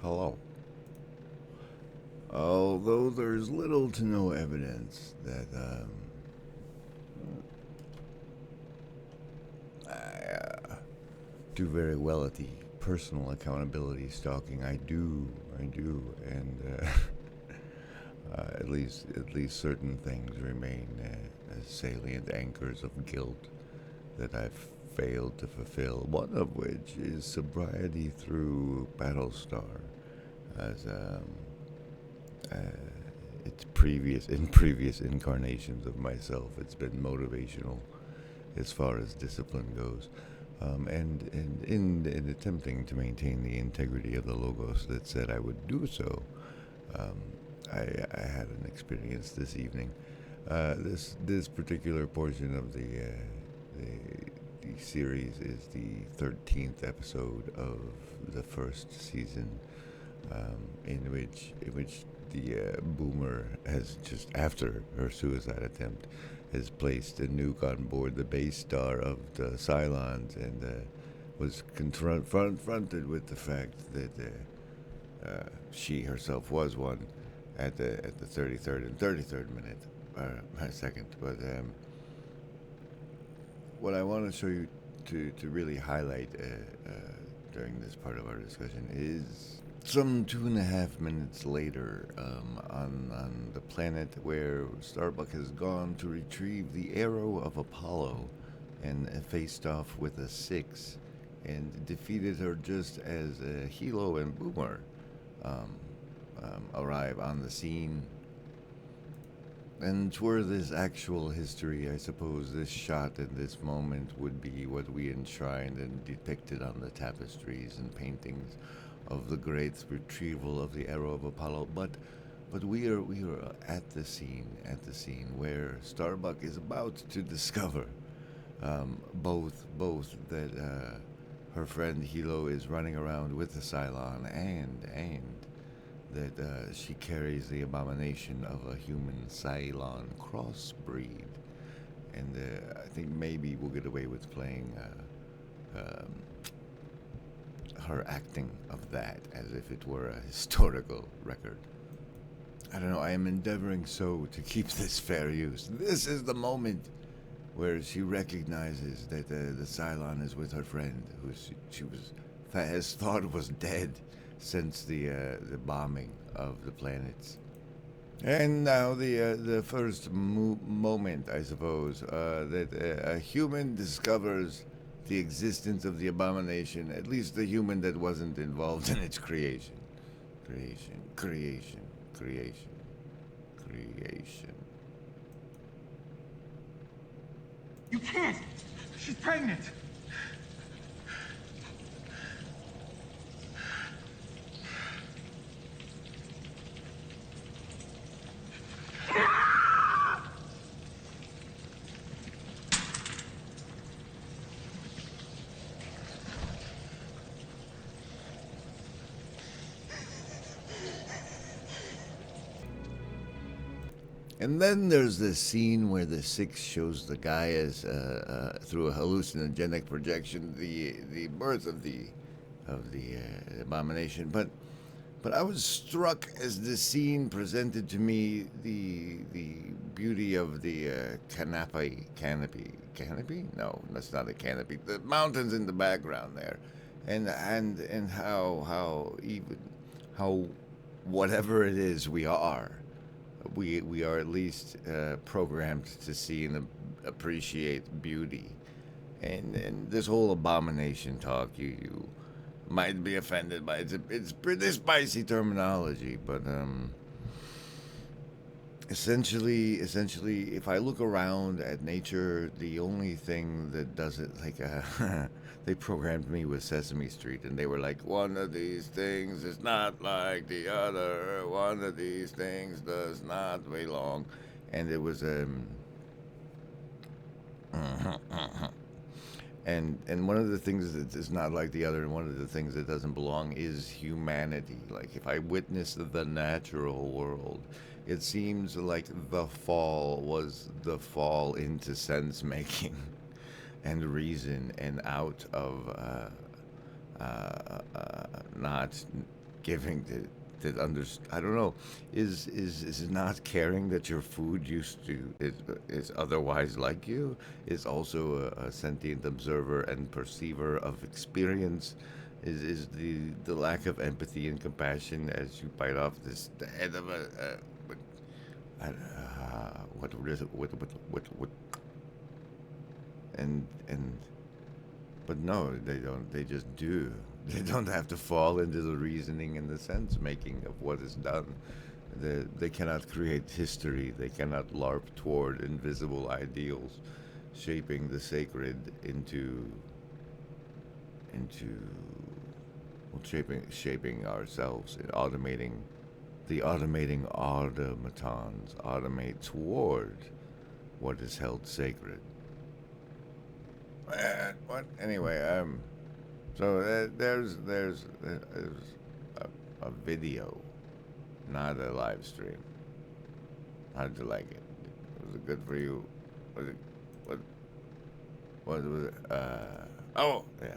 Hello. Although there's little to no evidence that I do very well at the personal accountability stalking, I do, and at least certain things remain as salient anchors of guilt that I've failed to fulfill. One of which is sobriety through Battlestar, as uh, it's previous incarnations of myself. It's been motivational as far as discipline goes. And in attempting to maintain the integrity of the logos that said I would do so, um, I had an experience this evening. This particular portion of the series is the 13th episode of the first season, in which the boomer has, just after her suicide attempt, has placed a nuke on board the base star of the Cylons, and was confronted with the fact that she herself was one at the 33rd and 33rd minute second. But what I want to show you to really highlight during this part of our discussion is some 2.5 minutes later, on the planet where Starbuck has gone to retrieve the arrow of Apollo and faced off with a six and defeated her just as Hilo and Boomer um, arrive on the scene. And were this actual history, I suppose this shot and this moment would be what we enshrined and depicted on the tapestries and paintings of the great retrieval of the arrow of Apollo. But we are at the scene where Starbuck is about to discover both that her friend Hilo is running around with the Cylon, and that she carries the abomination of a human Cylon crossbreed. And I think maybe we'll get away with playing her acting of that as if it were a historical record. I don't know, I am endeavoring so to keep this fair use. This is the moment where she recognizes that the Cylon is with her friend, who she has thought was dead since the bombing of the planets. And now the first moment, I suppose, that a human discovers the existence of the abomination. At least the human that wasn't involved in its creation, creation, creation. You can't! She's pregnant! And then there's this scene where the six shows the guy as through a hallucinogenic projection the birth of the abomination. But I was struck as the scene presented to me the beauty of the canopy. No, that's not a canopy. The mountains in the background there, and how even how whatever it is we are at least programmed to see and appreciate beauty. And this whole abomination talk, you might be offended by it's pretty spicy terminology, but essentially, if I look around at nature, the only thing that does it, like, they programmed me with Sesame Street, and they were like, one of these things is not like the other, one of these things does not belong. And it was, and one of the things that is not like the other, and one of the things that doesn't belong is humanity. Like, if I witness the natural world, it seems like the fall was the fall into sense making and reason, and out of not giving I don't know, is not caring that your food used to is otherwise like you, is also a sentient observer and perceiver of experience, is the lack of empathy and compassion as you bite off the head of what is it what and but no, they don't. They just do. They don't have to fall into the reasoning and the sense making of what is done. They cannot create history. They cannot LARP toward invisible ideals, shaping the sacred into well, shaping ourselves and automating automatons automate toward what is held sacred. What? Anyway, so there's a video, not a live stream. How did you like it? Was it good for you? Was it what? What was it? Oh yeah.